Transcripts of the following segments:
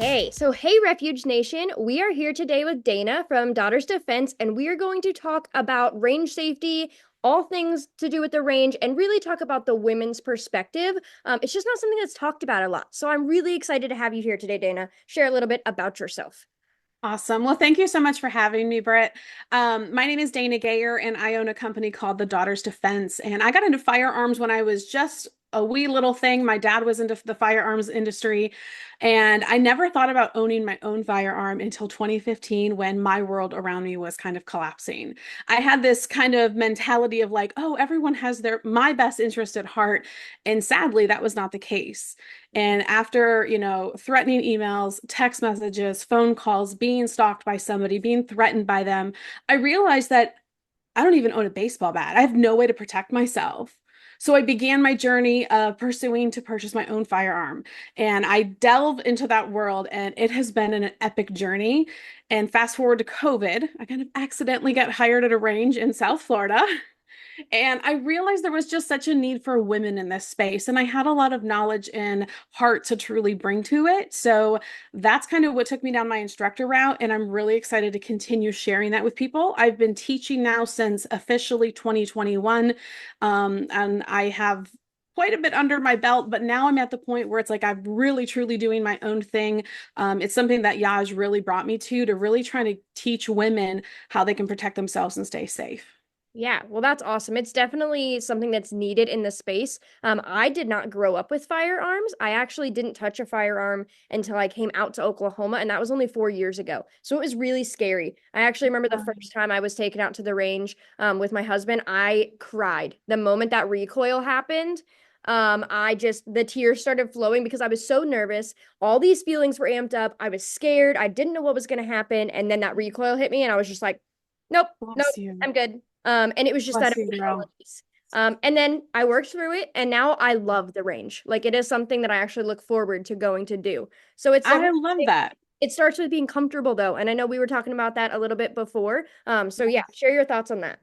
Hey, Refuge Nation. We are here today with Dana from Daughters Defense, and we are going to talk about range safety, all things to do with the range, and really talk about the women's perspective. It's just not something that's talked about a lot. So I'm really excited to have you here today, Dana. Share a little bit about yourself. Awesome. Well, thank you so much for having me, Britt. My name is Dana Gayer, and I own a company called the Daughters Defense. And I got into firearms when I was just a wee little thing. My dad was into the firearms industry, and I never thought about owning my own firearm until 2015 when my world around me was kind of collapsing. I had this kind of mentality of like, oh, everyone has my best interest at heart. And sadly, that was not the case. And after, threatening emails, text messages, phone calls, being stalked by somebody, being threatened by them, I realized that I don't even own a baseball bat. I have no way to protect myself. So I began my journey of pursuing to purchase my own firearm. And I delved into that world, and it has been an epic journey. And fast forward to COVID, I kind of accidentally got hired at a range in South Florida. And I realized there was just such a need for women in this space. And I had a lot of knowledge and heart to truly bring to it. So that's kind of what took me down my instructor route. And I'm really excited to continue sharing that with people. I've been teaching now since officially 2021. And I have quite a bit under my belt, but now I'm at the point where it's like I'm really truly doing my own thing. It's something that Yaj really brought me to really trying to teach women how they can protect themselves and stay safe. Yeah, well, that's awesome. It's definitely something that's needed in the space. I did not grow up with firearms. I actually didn't touch a firearm until I came out to Oklahoma, and that was only 4 years ago. So it was really scary. I actually remember the first time I was taken out to the range with my husband. I cried the moment that recoil happened. The tears started flowing because I was so nervous. All these feelings were amped up. I was scared. I didn't know what was going to happen. And then that recoil hit me, and I was just like, nope, nope, Bless you. I'm good. And it was just that Bless you, emotional girl. release. And then I worked through it, and now I love the range. Like it is something that I actually look forward to going to do. So it's I definitely love that. it starts with being comfortable though, and I know we were talking about that a little bit before. So yeah, share your thoughts on that.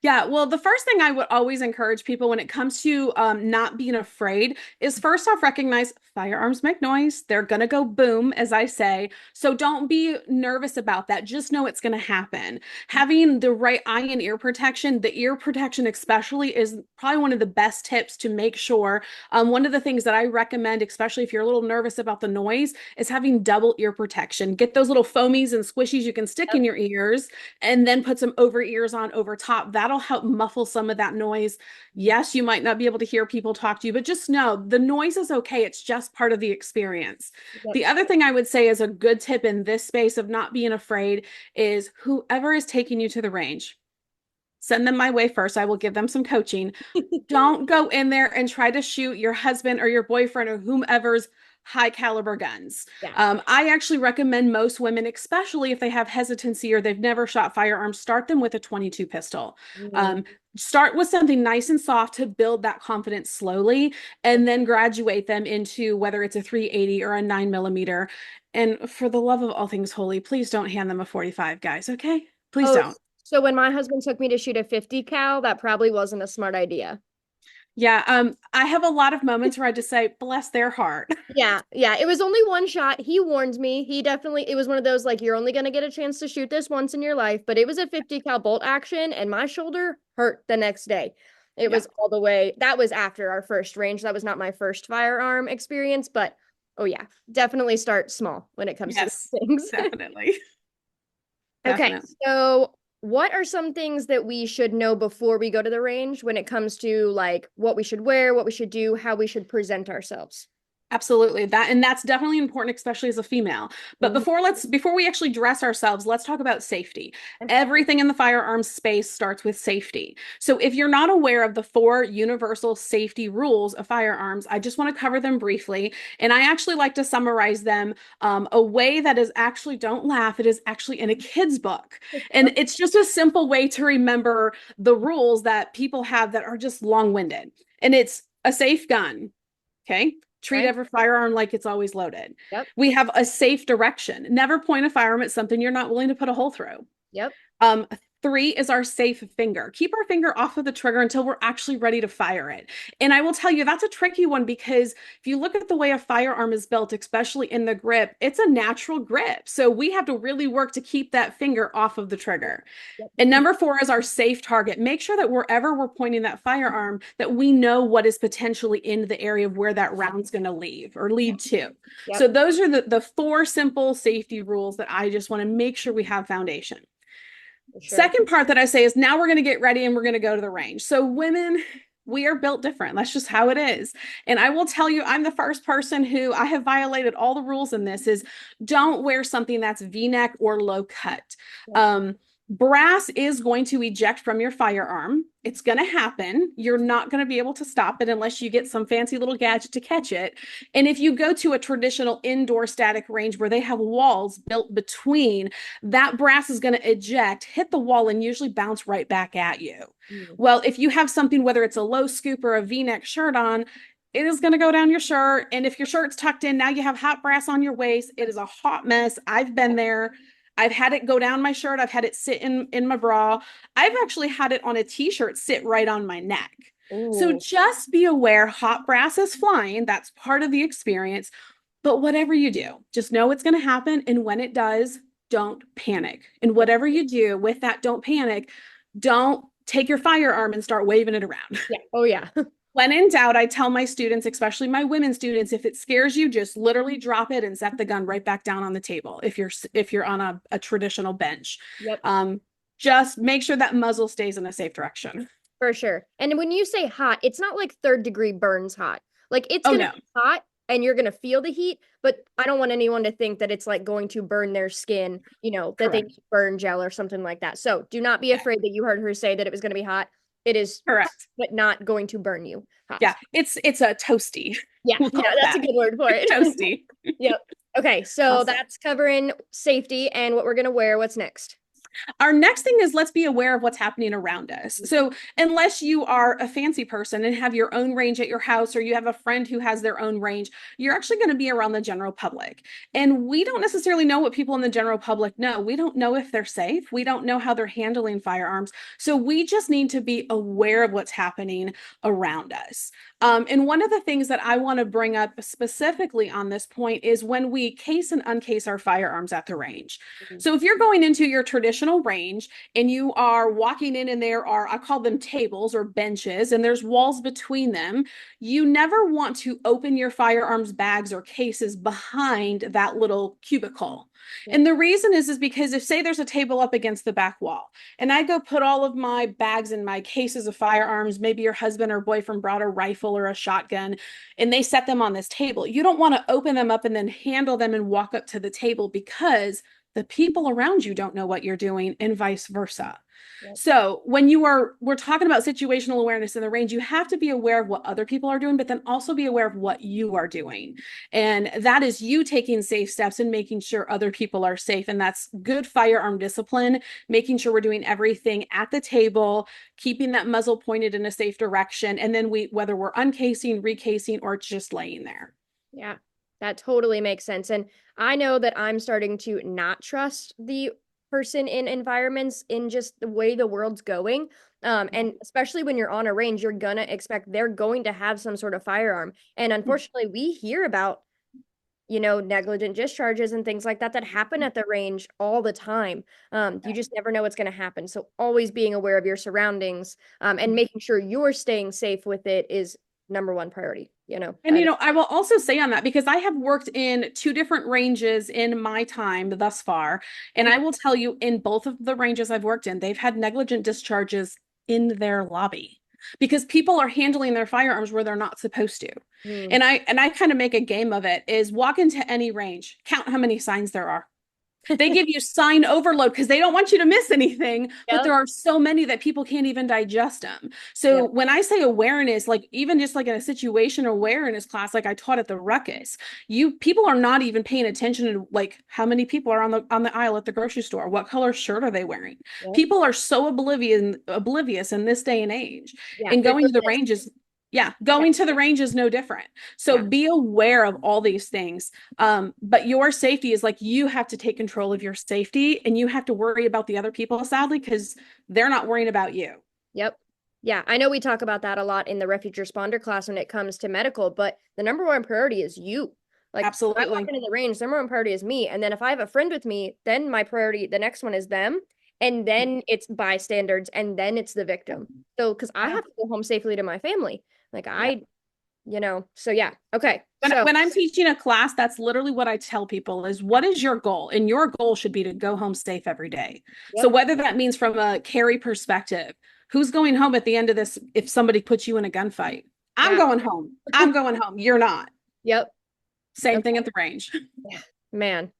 Yeah, well, the first thing I would always encourage people when it comes to not being afraid is first off, recognize firearms make noise. They're going to go boom, as I say. So don't be nervous about that. Just know it's going to happen. Having the right eye and ear protection, the ear protection especially, is probably one of the best tips to make sure. One of the things that I recommend, especially if you're a little nervous about the noise, is having double ear protection. Get those little foamies and squishies you can stick in your ears and then put some over ears on over top. That'll help muffle some of that noise. Yes, you might not be able to hear people talk to you, but just know the noise is okay. It's just part of the experience. Yep. The other thing I would say is a good tip in this space of not being afraid is whoever is taking you to the range, send them my way first. I will give them some coaching. Don't go in there and try to shoot your husband or your boyfriend or whomever's high caliber guns. Yeah. I actually recommend most women, especially if they have hesitancy or they've never shot firearms, start them with a 22 pistol. Mm. Um, start with something nice and soft to build that confidence slowly, and then graduate them into whether it's a 380 or a 9 millimeter. And for the love of all things holy, please don't hand them a 45, guys. Okay? Please Oh, don't. so when my husband took me to shoot a 50 cal, that probably wasn't a smart idea. Yeah, I have a lot of moments where I just say, bless their heart. Yeah, yeah. It was only one shot. He warned me. It was one of those like, you're only going to get a chance to shoot this once in your life. But it was a 50 cal bolt action, and my shoulder hurt the next day. It Yeah. was all the way. That was after our first range. That was not my first firearm experience, but oh, yeah, definitely start small when it comes to Yes, these things. definitely. Okay, Definitely. so what are some things that we should know before we go to the range when it comes to like what we should wear, what we should do, how we should present ourselves? Absolutely. That's definitely important, especially as a female. But Mhm. before we actually dress ourselves, let's talk about safety. Everything in the firearms space starts with safety. So if you're not aware of the four universal safety rules of firearms, I just want to cover them briefly. And I actually like to summarize them a way that is actually, don't laugh, it is actually in a kid's book. And it's just a simple way to remember the rules that people have that are just long-winded. And it's a safe gun. Okay. Treat Okay. every firearm like it's always loaded. Yep. We have a safe direction. Never point a firearm at something you're not willing to put a hole through. Yep. Um, 3 is our safe finger. Keep our finger off of the trigger until we're actually ready to fire it. And I will tell you, that's a tricky one because if you look at the way a firearm is built, especially in the grip, it's a natural grip. So we have to really work to keep that finger off of the trigger. Yep. And number 4 is our safe target. Make sure that wherever we're pointing that firearm, that we know what is potentially in the area of where that round's going to leave or lead to. So Yep. those are the 4 simple safety rules that I just want to make sure we have foundation. For sure. Second part that I say is now we're going to get ready and we're going to go to the range. So women, we are built different. That's just how it is. And I will tell you, I'm the first person who I have violated all the rules in this is don't wear something that's V-neck or low cut. Yep. Brass is going to eject from your firearm. It's going to happen. You're not going to be able to stop it unless you get some fancy little gadget to catch it. And if you go to a traditional indoor static range where they have walls built between, that brass is going to eject, hit the wall, and usually bounce right back at you. Mm. Well, if you have something, whether it's a low scoop or a V-neck shirt on, it is going to go down your shirt. And if your shirt's tucked in, now you have hot brass on your waist. It is a hot mess. I've been there. I've had it go down my shirt. I've had it sit in my bra. I've actually had it on a t-shirt sit right on my neck. So Ooh. just be aware, hot brass is flying. That's part of the experience. But whatever you do, just know it's going to happen. And when it does, don't panic. And Yep. whatever you do with that, don't panic. Don't take your firearm and start waving it around. Yeah. Oh yeah. When in doubt, I tell my students, especially my women students, if it scares you, just literally drop it and set the gun right back down on the table if you're on a traditional bench. Yep. Just make sure that muzzle stays in a safe direction. For sure. And when you say hot, it's not like third degree burns hot. Like it's Oh gonna no, be hot and you're gonna feel the heat, but I don't want anyone to think that it's like going to burn their skin, that they correct. need burn gel or something like that. So do not be Yeah, afraid that you heard her say that it was gonna be hot. It is, correct. but not going to burn you hot. Yeah, it's a toasty. Yeah, We'll yeah, call it that's a that. good word for It's it. toasty. Yep. Okay, so Awesome. that's covering safety and what we're gonna wear. What's next? Our next thing is let's be aware of what's happening around us. So, unless you are a fancy person and have your own range at your house, or you have a friend who has their own range, you're actually going to be around the general public. And we don't necessarily know what people in the general public know. We don't know if they're safe. We don't know how they're handling firearms. So, we just need to be aware of what's happening around us. And one of the things that I want to bring up specifically on this point is when we case and uncase our firearms at the range. So if you're going into your traditional range and you are walking in and there are, I call them tables or benches, and there's walls between them, you never want to open your firearms bags or cases behind that little cubicle. Yep. And the reason is because if say there's a table up against the back wall and I go put all of my bags and my cases of firearms, maybe your husband or boyfriend brought a rifle or a shotgun and they set them on this table. You don't want to open them up and then handle them and walk up to the table because the people around you don't know what you're doing and vice versa. Yep. So when we're talking about situational awareness in the range, you have to be aware of what other people are doing, but then also be aware of what you are doing. And that is you taking safe steps and making sure other people are safe. And that's good firearm discipline, making sure we're doing everything at the table, keeping that muzzle pointed in a safe direction. And then whether we're uncasing, recasing, or just laying there. Yeah, that totally makes sense. And I know that I'm starting to not trust the person in environments in just the way the world's going. And especially when you're on a range, you're gonna expect they're going to have some sort of firearm. And unfortunately, we hear about, negligent discharges and things like that that happen at the range all the time. You just never know what's going to happen. So always being aware of your surroundings, and making sure you're staying safe with it is number one priority. And I will also say on that because I have worked in 2 different ranges in my time thus far, and I will tell you in both of the ranges I've worked in, they've had negligent discharges in their lobby because people are handling their firearms where they're not supposed to. Mm. And I kind of make a game of it is walk into any range, count how many signs there are. They give you sign overload because they don't want you to miss anything, but there Yep. are so many that people can't even digest them. So Yep. when I say awareness, like even just like in a situation awareness class, like I taught at the ruckus, people are not even paying attention to like how many people are on the aisle at the grocery store. What color shirt are they wearing? Yep. People are so oblivious in this day and age. Yeah, And they're going to just the as ranges. Yeah, Yeah. going to the range is no different. So Yeah. be aware of all these things. But your safety is like you have to take control of your safety and you have to worry about the other people, sadly, because they're not worrying about you. Yep. Yeah, I know we talk about that a lot in the refuge responder class when it comes to medical, but the number one priority is you. Like when I walk Absolutely. into the range, the number one priority is me. And then if I have a friend with me, then my priority, the next one is them. And then it's bystanders, and then it's the victim. So, because I Yeah. have to go home safely to my family. Like Yeah. so yeah. Okay. When, So, when I'm teaching a class, that's literally what I tell people is what is your goal? And your goal should be to go home safe every day. So yep. whether that means from a carry perspective, who's going home at the end of this if somebody puts you in a gunfight? I'm Yeah. going home. I'm going home. You're not. Yep. Same thing Okay. at the range. Yeah. Man.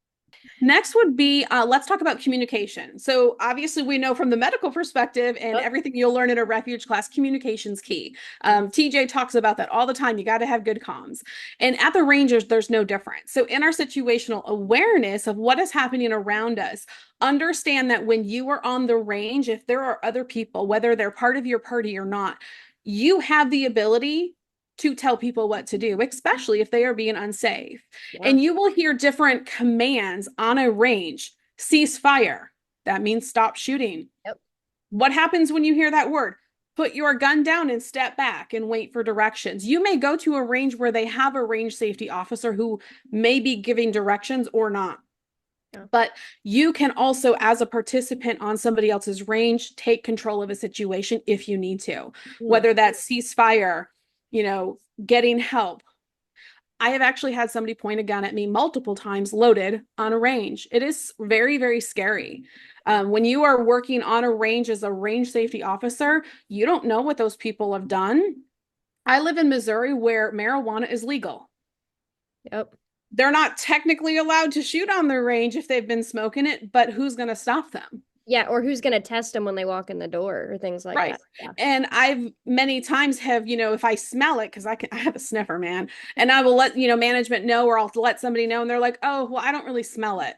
Next would be let's talk about communication. So, obviously, we know from the medical perspective and Yep. everything you'll learn in a refuge class, communication's key. TJ talks about that all the time. You got to have good comms. And at the Rangers, there's no different. So, in our situational awareness of what is happening around us, understand that when you are on the range, if there are other people, whether they're part of your party or not, you have the ability to tell people what to do, especially if they are being unsafe. Yeah. And you will hear different commands on a range. Cease fire. That means stop shooting. Yep. What happens when you hear that word? Put your gun down and step back and wait for directions. You may go to a range where they have a range safety officer who may be giving directions or not. Yeah. But you can also, as a participant on somebody else's range, take control of a situation if you need to, Mm. whether that's ceasefire, getting help. I have actually had somebody point a gun at me multiple times loaded on a range. It is very, very scary. When you are working on a range as a range safety officer, you don't know what those people have done. I live in Missouri where marijuana is legal. Yep. They're not technically allowed to shoot on their range if they've been smoking it, but who's going to stop them? Yeah, or who's gonna test them when they walk in the door or things like Right. that. Yeah. And I've many times have, if I smell it, because I have a sniffer, man, and I will let, management know, or I'll let somebody know, and they're like, oh, well, I don't really smell it.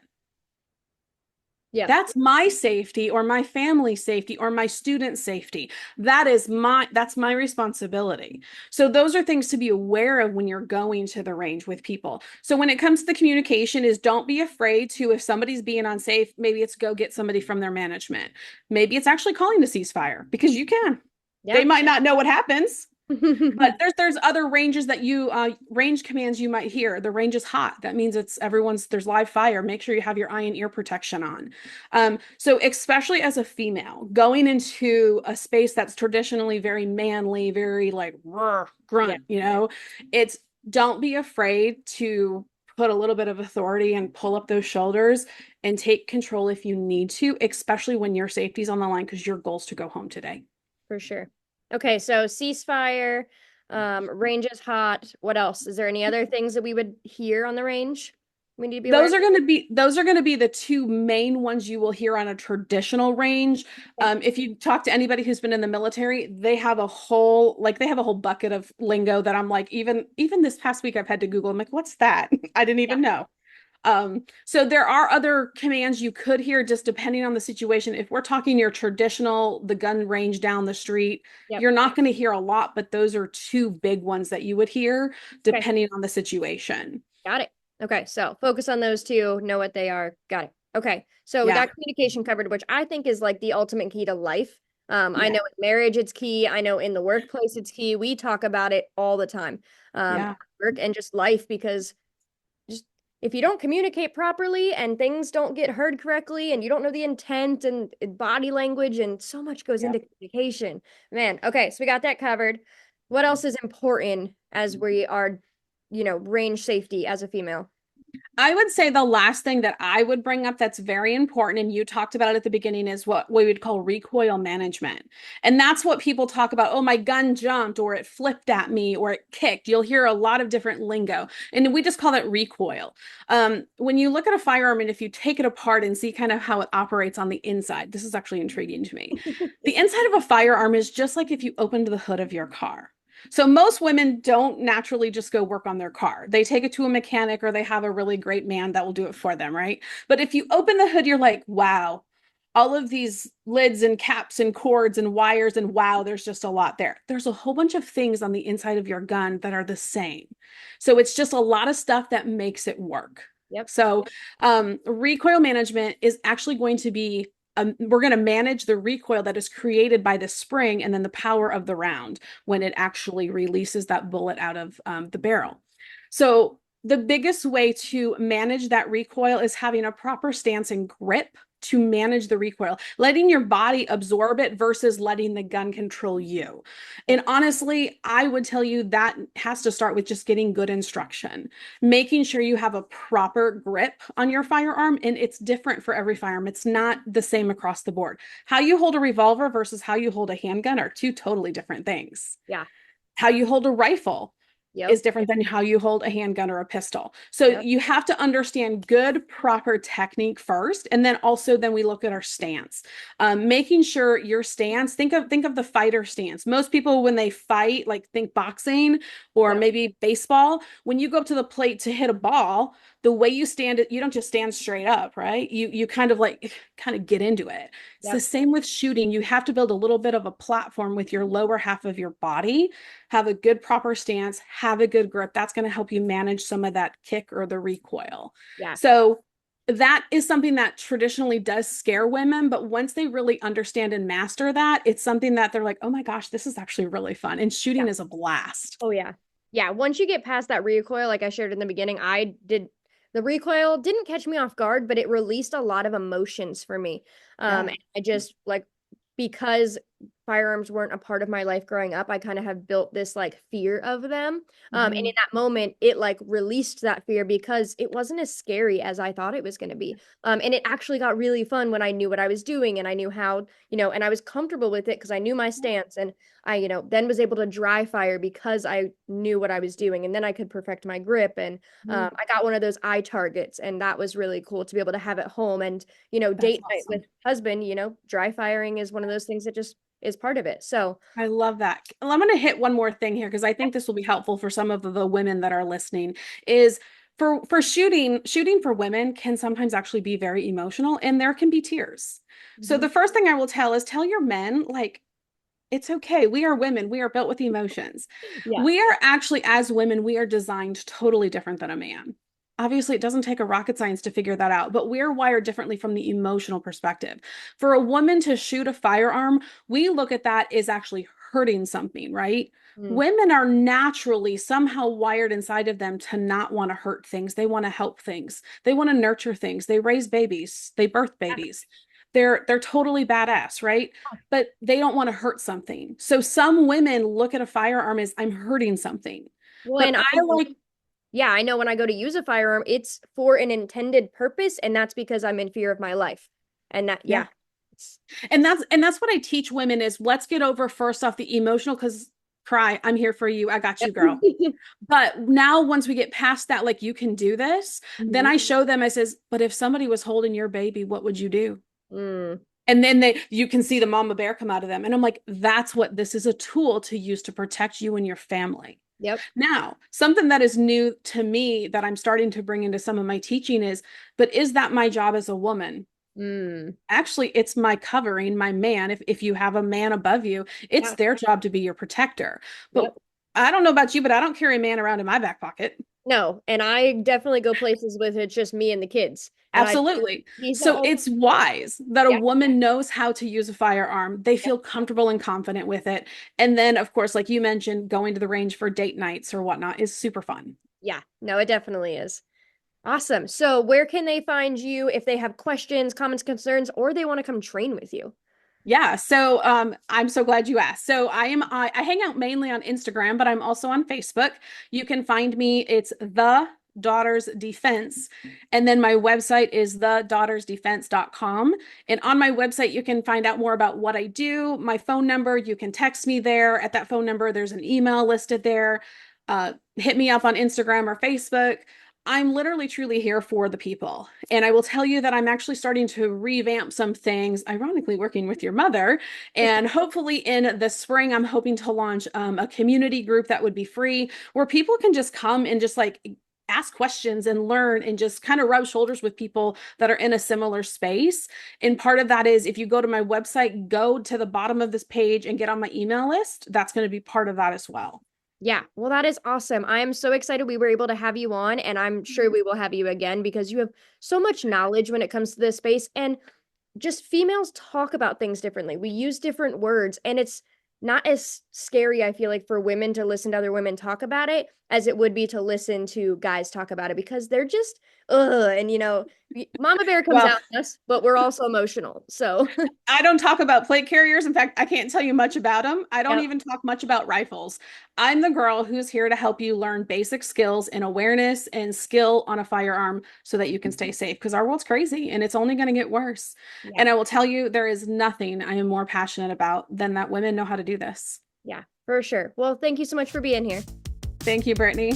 Yeah, That's my safety or my family's safety or my student's safety. That's my responsibility. So those are things to be aware of when you're going to the range with people. So when it comes to the communication is don't be afraid to, if somebody's being unsafe, maybe it's go get somebody from their management. Maybe it's actually calling the ceasefire because you can. They yeah. might not know what happens, but there's other ranges that you range commands you might hear. The range is hot. That means there's live fire. Make sure you have your eye and ear protection on. So especially as a female going into a space that's traditionally very manly, very like Yeah, grunt, it's don't be afraid to put a little bit of authority and pull up those shoulders and take control if you need to, especially when your safety's on the line because your goal's to go home today. for sure. Okay, so ceasefire, range is hot. What else? Is there any other things that we would hear on the range we need to be aware of? Those are going to be the two main ones you will hear on a traditional range. Okay. If you talk to anybody who's been in the military, they have a whole bucket of lingo that I'm like, even this past week I've had to Google. I'm like, what's that? I didn't Yeah. even know. So there are other commands you could hear just depending on the situation. If we're talking your traditional, the gun range down the street, Yep. you're not going to hear a lot, but those are two big ones that you would hear Okay. depending on the situation. Got it. Okay, so focus on those two, know what they are. Got it. Okay, so we Yeah. got communication covered, which I think is like the ultimate key to life. I Yeah. know in marriage it's key. I know in the workplace it's key. We talk about it all the time. Yeah. Work and just life because just if you don't communicate properly and things don't get heard correctly and you don't know the intent and body language and so much goes Yeah. into communication. Man, okay, so we got that covered. What else is important as we are, range safety as a female? I would say the last thing that I would bring up that's very important, and you talked about it at the beginning, is what we would call recoil management. And that's what people talk about. Oh, my gun jumped, or it flipped at me, or it kicked. You'll hear a lot of different lingo, and we just call that recoil. When you look at a firearm and if you take it apart and see kind of how it operates on the inside, this is actually intriguing to me. The inside of a firearm is just like if you opened the hood of your car. So most women don't naturally just go work on their car. They take it to a mechanic or they have a really great man that will do it for them, right? But if you open the hood, you're like, wow, all of these lids and caps and cords and wires, and wow, there's just a lot there. There's a whole bunch of things on the inside of your gun that are the same. So it's just a lot of stuff that makes it work. Yep. So recoil management is actually going to be we're going to manage the recoil that is created by the spring and then the power of the round when it actually releases that bullet out of the barrel. So the biggest way to manage that recoil is having a proper stance and grip to manage the recoil, letting your body absorb it versus letting the gun control you. And Yep. honestly, I would tell you that has to start with just getting good instruction, making sure you have a proper grip on your firearm. And it's different for every firearm. It's not the same across the board. How you hold a revolver versus how you hold a handgun are two totally different things. Yeah. How you hold a rifle Yep. is different than how you hold a handgun or a pistol. So Yep. you have to understand good, proper technique first, and then we look at our stance, making sure your stance. Think of the fighter stance. Most people when they fight, like think boxing or Yep. maybe baseball. When you go up to the plate to hit a ball, the way you stand it, you don't just stand straight up, right? You kind of get into it. It's the Yep. same with shooting. You have to build a little bit of a platform with your lower half of your body, have a good proper stance, have a good grip. That's going to help you manage some of that kick or the recoil. Yeah. So that is something that traditionally does scare women, but once they really understand and master that, it's something that they're like, oh my gosh, this is actually really fun. And Yeah. shooting is a blast. Oh yeah. Yeah, once you get past that recoil, like I shared in the beginning, the recoil didn't catch me off guard, but it released a lot of emotions for me. Yeah. And I just like because firearms weren't a part of my life growing up, I kind of have built this like fear of them. And in Mm-hmm. that moment, it like released that fear because it wasn't as scary as I thought it was going to be. And it actually got really fun when I knew what I was doing and I knew how, and I was comfortable with it because I knew my stance and I, then was able to dry fire because I knew what I was doing. And then I could perfect my grip. And Mm-hmm. I got one of those eye targets, and that was really cool to be able to have at home. And, That's date night with awesome. husband, dry firing is one of those things that just is part of it. So, I love that. Well, I'm going to hit one more thing here because I think this will be helpful for some of the women that are listening. Is for shooting for women can sometimes actually be very emotional, and there can be tears. So mhm. the first thing I will tell your men, like, it's okay. We are women. We are built with emotions. Yeah. We are actually, as women, we are designed totally different than a man. Obviously, it doesn't take a rocket science to figure that out, but we're wired differently from the emotional perspective. For a woman to shoot a firearm, we look at that as actually hurting something, right? Mm. Women are naturally somehow wired inside of them to not want to hurt things. They want to help things. They want to nurture things. They raise babies. They birth babies. They're totally badass, right? But they don't want to hurt something. So some women look at a firearm as I'm hurting something. Well, But and I like, I know when I go to use a firearm, it's for an intended purpose, and that's because I'm in fear of my life. And that, yeah. yeah. It's, And that's what I teach women is let's get over first off the emotional because cry, I'm here for you. I got you, girl. But now once we get past that, like you can do this, then Mhm. I show them, I says, but if somebody was holding your baby, what would you do? Mm. And then you can see the mama bear come out of them. And I'm like, that's what this is, a tool to use to protect you and your family. Yep. Now, something that is new to me that I'm starting to bring into some of my teaching is, but is that my job as a woman? Mm. Actually, it's my covering, my man. If you have a man above you, it's Yeah. their job to be your protector. But Yep. I don't know about you, but I don't carry a man around in my back pocket. No, and I definitely go places with it's just me and the kids. And Absolutely. he's So all, it's wise that a yeah. woman knows how to use a firearm. They feel comfortable and confident with it. And then, of course, like you mentioned, going to the range for date nights or whatnot is super fun. Yeah. No, it definitely is. Awesome. So, where can they find you if they have questions, comments, concerns, or they want to come train with you? Yeah, so I'm so glad you asked. So I hang out mainly on Instagram, but I'm also on Facebook. You can find me. It's the Daughters Defense, and then my website is thedaughtersdefense.com. And on my website, you can find out more about what I do. My phone number, you can text me there. At that phone number, there's an email listed there. Hit me up on Instagram or Facebook. I'm literally truly here for the people. And I will tell you that I'm actually starting to revamp some things, ironically, working with your mother. And hopefully in the spring, I'm hoping to launch a community group that would be free where people can just come and just like ask questions and learn and just kind of rub shoulders with people that are in a similar space. And part of that is if you go to my website, go to the bottom of this page and get on my email list. That's going to be part of that as well. Yeah, well, that is awesome. I am so excited we were able to have you on, and I'm sure we will have you again because you have so much knowledge when it comes to this space. And just females talk about things differently. We use different words, and it's not as scary, I feel like, for women to listen to other women talk about it as it would be to listen to guys talk about it because they're just, ugh. And, Mama Bear comes Well, out in us, but we're also emotional. So, I don't talk about plate carriers. In fact, I can't tell you much about them. I don't yeah, even talk much about rifles. I'm the girl who's here to help you learn basic skills and awareness and skill on a firearm so that you can stay safe because our world's crazy and it's only going to get worse. yeah, And I will tell you, there is nothing I am more passionate about than that women know how to do this. yeah, for sure. Well, thank you so much for being here. Thank you, Brittany.